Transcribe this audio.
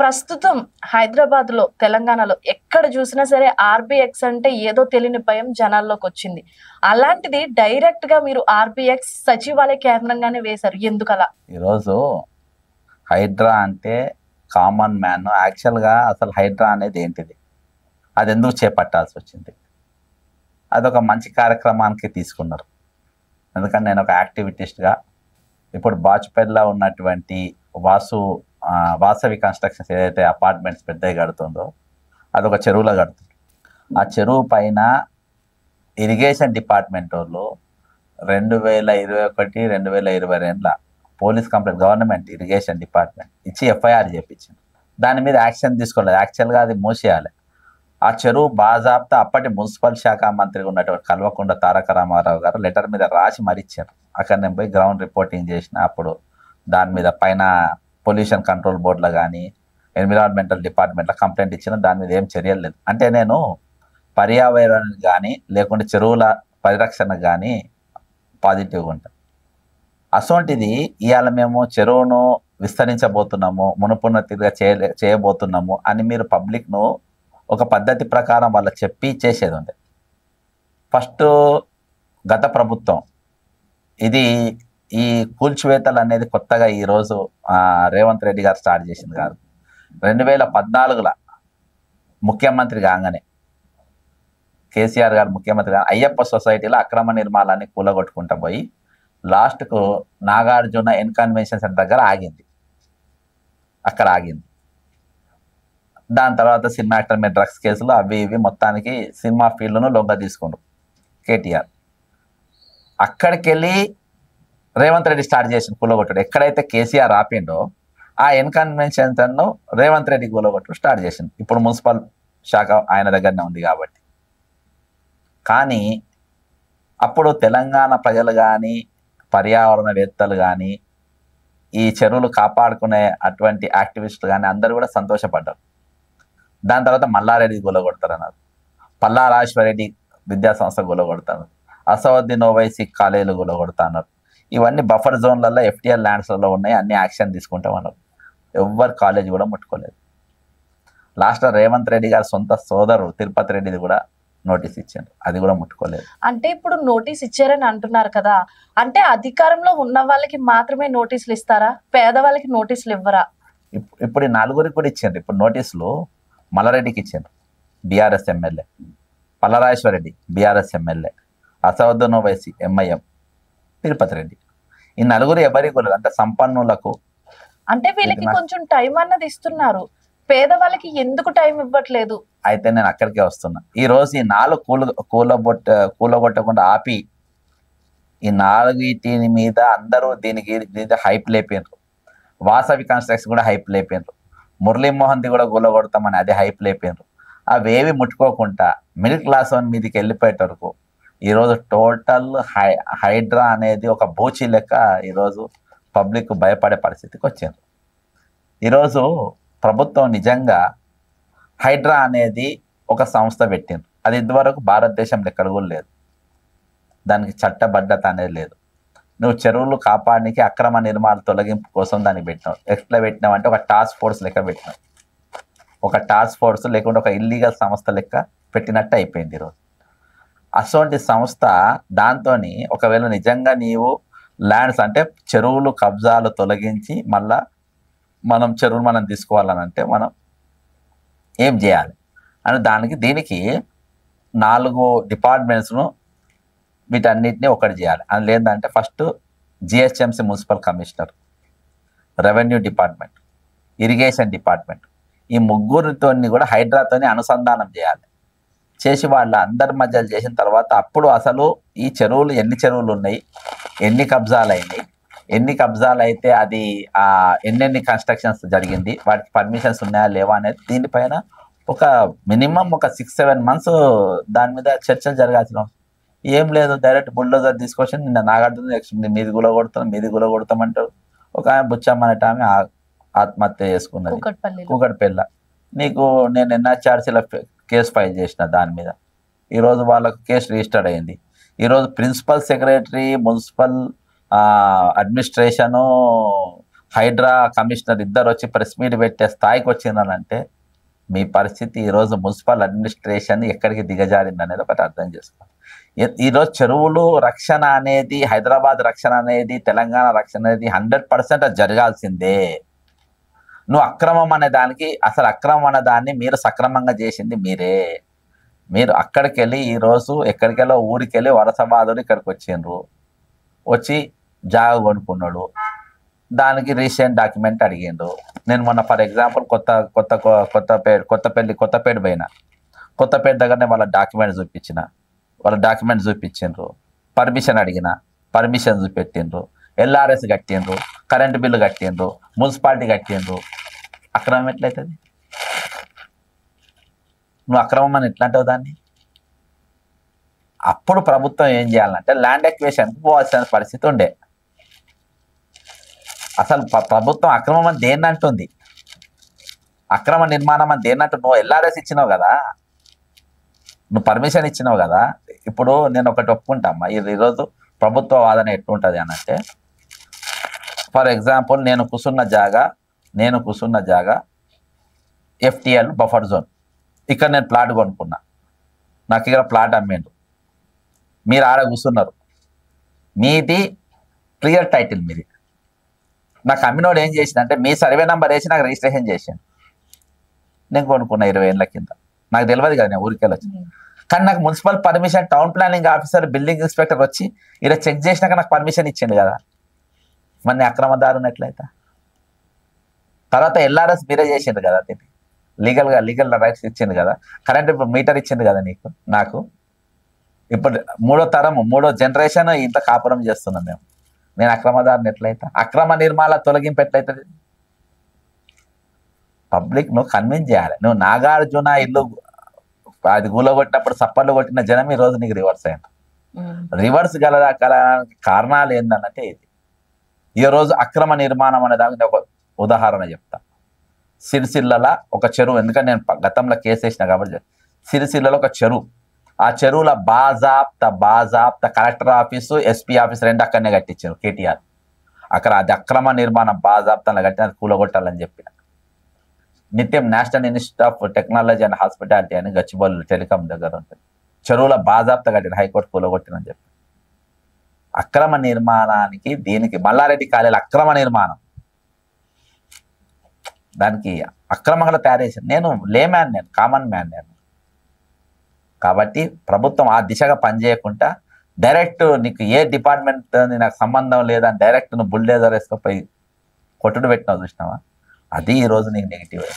ప్రస్తుతం హైదరాబాద్లో, తెలంగాణలో ఎక్కడ చూసినా సరే ఆర్బీఎక్స్ అంటే ఏదో తెలియని భయం జనాల్లోకి వచ్చింది. అలాంటిది డైరెక్ట్‌గా మీరు ఆర్బీఎక్స్ సచివాలయ కేంద్రంగానే వేశారు. ఎందుకలా? ఈరోజు హైడ్రా అంటే కామన్ మ్యాన్ యాక్చువల్గా అసలు హైడ్రా అనేది ఏంటిది, అది ఎందుకు చేపట్టాల్సి వచ్చింది, అదొక మంచి కార్యక్రమానికి తీసుకున్నారు. ఎందుకంటే నేను ఒక యాక్టివిటిస్ట్గా ఇప్పుడు బాచుపల్లిలో ఉన్నటువంటి వాసవి కన్స్ట్రక్షన్స్ ఏదైతే అపార్ట్మెంట్స్ పెద్దగా కడుతుందో అదొక చెరువులో కడుతుంది. ఆ చెరువు పైన ఇరిగేషన్ డిపార్ట్మెంట్ వాళ్ళు 2021, 2022 police complaint government irrigation department ఇచ్చి ఎఫ్ఐఆర్ చేయించింది. దాని మీద యాక్షన్ తీసుకోలేదు. యాక్చువల్గా అది మూసేయాలి. ఆ చెరువు బాజాబ్తా అప్పటి మున్సిపల్ శాఖ మంత్రిగా ఉన్నటువంటి కల్వకుంట్ల తారక రామారావు గారు లెటర్ మీద రాసి మరిచ్చారు. అక్కడ నేను పోయి గ్రౌండ్ రిపోర్టింగ్ చేసిన అప్పుడు దాని మీద పైన పొల్యూషన్ కంట్రోల్ బోర్డులో కానీ ఎన్విరాన్మెంటల్ డిపార్ట్మెంట్లో కంప్లైంట్ ఇచ్చిన, దాని మీద ఏం చర్యలు లేదు. అంటే నేను పర్యావరణానికి కానీ లేకుంటే చెరువుల పరిరక్షణకు కానీ పాజిటివ్గా ఉంటాను. అసోంటిది ఇవాళ మేము చెరువును విస్తరించబోతున్నాము, మునుపున్నతిగా చేయబోతున్నాము అని మీరు పబ్లిక్ను ఒక పద్ధతి ప్రకారం వాళ్ళకి చెప్పి చేసేది ఉంది. ఫస్ట్ గత ప్రభుత్వం ఇది ఈ కూల్చివేతలు అనేది కొత్తగా ఈరోజు రేవంత్ రెడ్డి గారు స్టార్ట్ చేసింది కాదు. 2014లో ముఖ్యమంత్రి కాగానే కేసీఆర్ గారు ముఖ్యమంత్రి కాగానే అయ్యప్ప సొసైటీలో అక్రమ నిర్మాణాన్ని కూలగొట్టుకుంటూ పోయి లాస్ట్కు నాగార్జున కన్వెన్షన్ సెంటర్ దగ్గర ఆగింది. అక్కడ ఆగింది. దాని తర్వాత సినిమా యాక్టర్ మీద డ్రగ్స్ కేసులు అవి ఇవి మొత్తానికి సినిమా ఫీల్డ్ను లొంగ తీసుకుండు కేటీఆర్. అక్కడికి వెళ్ళి రేవంత్ రెడ్డి స్టార్ట్ చేసిన కూలగొట్టుడు. ఎక్కడైతే కేసీఆర్ ఆపిండో ఆ కన్వెన్షన్ సెంటర్ను రేవంత్ రెడ్డి కూలగొట్టుడు స్టార్ట్ చేసింది. ఇప్పుడు మున్సిపల్ శాఖ ఆయన దగ్గరనే ఉంది కాబట్టి. కానీ అప్పుడు తెలంగాణ ప్రజలు కానీ పర్యావరణవేత్తలు కానీ ఈ చెరువులు కాపాడుకునే అటువంటి యాక్టివిస్టులు కానీ అందరూ కూడా సంతోషపడ్డారు. దాని తర్వాత మల్లారెడ్డి కూలగొడతారన్నారు, పల్లారాశ్వరెడ్డి విద్యాసంస్థ కూలగొడతారు, అసౌద్దీన్ ఓవైసీ కాలేజీలు కూలగొడతాన్నారు. ఇవన్నీ బఫర్ జోన్లలో ఎఫ్టీఆర్ ల్యాండ్స్లలో ఉన్నాయి, అన్ని యాక్షన్ తీసుకుంటామన్నారు. ఎవ్వరు కాలేజీ కూడా ముట్టుకోలేదు. లాస్ట్లో రేవంత్ రెడ్డి గారు సొంత సోదరుడు తిరుపతి రెడ్డిది కూడా నోటీస్ ఇచ్చారు, అది కూడా ముట్టుకోలేదు. అంటే ఇప్పుడు నోటీస్ ఇచ్చారని అంటున్నారు కదా, అంటే అధికారంలో ఉన్న వాళ్ళకి మాత్రమే నోటీసులు ఇస్తారా, పేదవాళ్ళకి నోటీసులు ఇవ్వరా? ఇప్పుడు ఈ నలుగురికి కూడా ఇచ్చారు. ఇప్పుడు నోటీసులు మల్లారెడ్డికి ఇచ్చారు, BRS MLA, Palla Rajeshwar Reddy BRS MLA, Asaduddin Owaisi MIM, Tirupati Reddy. ఈ నలుగురు ఎవరికి కూడా అంటే సంపన్నులకు. అంటే వీళ్ళకి కొంచెం టైం అన్నది ఇస్తున్నారు, పేదవాళ్ళకి ఎందుకు టైం ఇవ్వట్లేదు? అయితే నేను అక్కడికే వస్తున్నా. ఈరోజు ఈ 4 కూలగొట్టకుండా ఆపి ఈ 4 మీద అందరూ దీనికి హైప్ లేపారు. వాసవి కన్స్ట్రక్షన్ కూడా హైప్ లేపారు. మురళీమోహన్ది కూడా కూలగొడతామని అదే హైప్ లేపారు. అవేవి ముట్టుకోకుండా మిడిల్ క్లాస్ వన్ మీదకి వెళ్ళిపోయేట వరకు ఈరోజు టోటల్ హైడ్రా అనేది ఒక బూచి లెక్క ఈరోజు పబ్లిక్ భయపడే పరిస్థితికి వచ్చారు. ఈరోజు ప్రభుత్వం నిజంగా హైడ్రా అనేది ఒక సంస్థ పెట్టింది. అది ఇంతవరకు భారతదేశంలో ఎక్కడ కూడా లేదు. దానికి చట్టబద్ధత అనేది లేదు. నువ్వు చెరువులు కాపాడడానికి అక్రమ నిర్మాణ తొలగింపు కోసం దాన్ని పెట్టినావు. ఎట్లా పెట్టినావు అంటే ఒక టాస్క్ ఫోర్స్ లెక్క పెట్టినావు. ఒక టాస్క్ ఫోర్స్ లేకుంటే ఒక ఇల్లీగల్ సంస్థ లెక్క పెట్టినట్టు అయిపోయింది ఈరోజు. అటువంటి సంస్థ దాంతో ఒకవేళ నిజంగా నీవు ల్యాండ్స్ అంటే చెరువులు కబ్జాలు తొలగించి మళ్ళా మనం చెరువులు మనం తీసుకోవాలని అంటే మనం ఏం చేయాలి అని దీనికి 4 డిపార్ట్మెంట్స్ను వీటన్నిటిని ఒకటి చేయాలి. అని లేదంటే first GHMC municipal commissioner, revenue department, irrigation department, ఈ ముగ్గురితో కూడా హైడ్రాతోని అనుసంధానం చేయాలి. చేసి వాళ్ళ అందరి మధ్యలో చేసిన తర్వాత అప్పుడు అసలు ఈ చెరువులు ఎన్ని చెరువులు ఉన్నాయి, ఎన్ని కబ్జాలు అయినాయి, ఎన్ని కబ్జాలు అయితే అది ఎన్నెన్ని కన్స్ట్రక్షన్స్ జరిగింది, వాటికి పర్మిషన్స్ ఉన్నాయా లేవా అనేది దీనిపైన ఒక మినిమం ఒక 6-7 months దాని మీద చర్చలు జరగాల్సిన. ఏం లేదు, డైరెక్ట్ బుల్డోజర్ తీసుకొచ్చి నిన్న నాగార్జున మీది గులగొడతామంటారు. ఒక ఆమె బుచ్చమ్మ అనేట ఆమె ఆత్మహత్య చేసుకున్నది కూకట్పల్లి. నీకు నేను ఎన్ఆర్‌సిలో కేసు ఫైల్ చేసిన దాని మీద. ఈరోజు వాళ్ళకు కేసు రిజిస్టర్ అయింది. ఈరోజు principal secretary, municipal administration, HYDRAA commissioner ఇద్దరు వచ్చి ప్రెస్ మీట్ పెట్టే స్థాయికి వచ్చిందనంటే మీ పరిస్థితి ఈరోజు మున్సిపల్ అడ్మినిస్ట్రేషన్ ఎక్కడికి దిగజారింది అనేది ఒకటి అర్థం చేసుకోవాలి. ఈరోజు చెరువులు రక్షణ అనేది, హైదరాబాద్ రక్షణ అనేది, తెలంగాణ రక్షణ అనేది 100% అది జరగాల్సిందే. నువ్వు అక్రమం అనే దానికి, అసలు అక్రమం అనే దాన్ని మీరు సక్రమంగా చేసింది మీరే. మీరు అక్కడికి వెళ్ళి ఈరోజు ఎక్కడికెళ్ళో ఊరికి వెళ్ళి వలసబాదులు ఇక్కడికి వచ్చిండ్రు, వచ్చి జాగ కొనుక్కున్నాడు, దానికి రీసెంట్ డాక్యుమెంట్ అడిగిండు. నేను మొన్న ఫర్ ఎగ్జాంపుల్ కొత్తపేట పోయినా. కొత్తపేట దగ్గరనే వాళ్ళ డాక్యుమెంట్ చూపించిండ్రు. పర్మిషన్ అడిగిన, పర్మిషన్ చూపెట్టిండ్రు. ఎల్ఆర్ఎస్ కట్టిండ్రు, కరెంటు బిల్లు కట్టిండ్రు, మున్సిపాలిటీ కట్టిండ్రు. అక్రమం ఎట్లయితుంది? నువ్వు అక్రమం అని ఎట్లా అంటావు దాన్ని? అప్పుడు ప్రభుత్వం ఏం చేయాలంటే ల్యాండ్ ఎక్వేషన్కి పోవాల్సిన పరిస్థితి ఉండే. అసలు ప్రభుత్వం అక్రమం అని దేన్ని అంటుంది? అక్రమ నిర్మాణం అని దేన్ని అంటు? నువ్వు ఎల్ఆర్ఎస్ ఇచ్చినావు కదా, నువ్వు పర్మిషన్ ఇచ్చినావు కదా. ఇప్పుడు నేను ఒకటి ఒప్పుకుంటామ్మా, ఈరోజు ప్రభుత్వ వాదన ఎట్లుంటుంది అని అంటే, ఫర్ ఎగ్జాంపుల్ నేను కూర్చున్న జాగా ఎఫ్టిఎల్ బఫర్ జోన్. ఇక్కడ నేను ప్లాట్ కొనుక్కున్నా, నాకు ఇక్కడ ప్లాట్ అమ్మేండు, మీరు ఆడ కూర్చున్నారు, మీది క్లియర్ టైటిల్ మీది. నాకు అమ్మినోడు ఏం చేసిందంటే మీ సర్వే నెంబర్ వేసి నాకు రిజిస్ట్రేషన్ చేసాను. నేను కొనుక్కున్నా 20 ఏళ్ళ కింద, నాకు తెలియదు కదా, నేను ఊరికి వెళ్ళొచ్చు. కానీ నాకు municipal permission, town planning officer, building inspector వచ్చి ఇలా చెక్ చేసినాక నాకు పర్మిషన్ ఇచ్చిండు కదా. మరి అక్రమదారుని ఎట్లయితే? తర్వాత ఎల్ఆర్ఎస్ మీరే చేసిండు కదా, దీన్ని లీగల్ రైట్స్ ఇచ్చింది కదా, కరెంట్ మీటర్ ఇచ్చింది కదా నాకు. ఇప్పుడు మూడో జనరేషన్ ఇంత కాపురం చేస్తున్నాం మేము. నేను అక్రమదారుని ఎట్లయితే? అక్రమ నిర్మాణ తొలగింపు ఎట్లయితుంది? పబ్లిక్ నువ్వు కన్విన్స్ చేయాలి. నువ్వు నాగార్జున ఇల్లు అది కూలగొట్టినప్పుడు సప్పర్లు కొట్టిన జనం ఈరోజు నీకు రివర్స్ అయింది. రివర్స్ గల కారణాలు ఏందనంటే ఇది. ఈరోజు అక్రమ నిర్మాణం అనే దానికి ఒక ఉదాహరణ చెప్తా. సిరిసిల్లలో ఒక చెరువు, ఎందుకంటే నేను గతంలో కేసు వేసిన కాబట్టి, సిరిసిల్లలో ఒక చెరువు, ఆ చెరువుల బాజాప్త కలెక్టర్ ఆఫీసు, ఎస్పీ ఆఫీస్ రెండు అక్కడనే కట్టించారు కేటీఆర్. అక్కడ అది అక్రమ నిర్మాణం బాజాప్తంలో కట్టిన, అది కూలగొట్టాలని చెప్పిన. నిత్యం national institute of technology and hospitality అని గచ్చిబౌలి టెలికాం దగ్గర ఉంటుంది, చెరువుల బాజాప్త కట్టిన, హైకోర్టు కూలగొట్టినని చెప్పి. అక్రమ నిర్మాణానికి దీనికి మల్లారెడ్డి కాలేజీలో అక్రమ నిర్మాణం, దానికి అక్రమంగా తయారు చేశాను. నేను లేమ్యాన్, నేను కామన్ మ్యాన్ నేను. కాబట్టి ప్రభుత్వం ఆ దిశగా పనిచేయకుండా డైరెక్ట్ నీకు ఏ డిపార్ట్మెంట్ నాకు సంబంధం లేదని డైరెక్ట్ నువ్వు బుల్డేజర్ వేసుకుపోయి కొట్టుడు పెట్టినావు చూసినావా, అది ఈరోజు నీకు నెగిటివ్.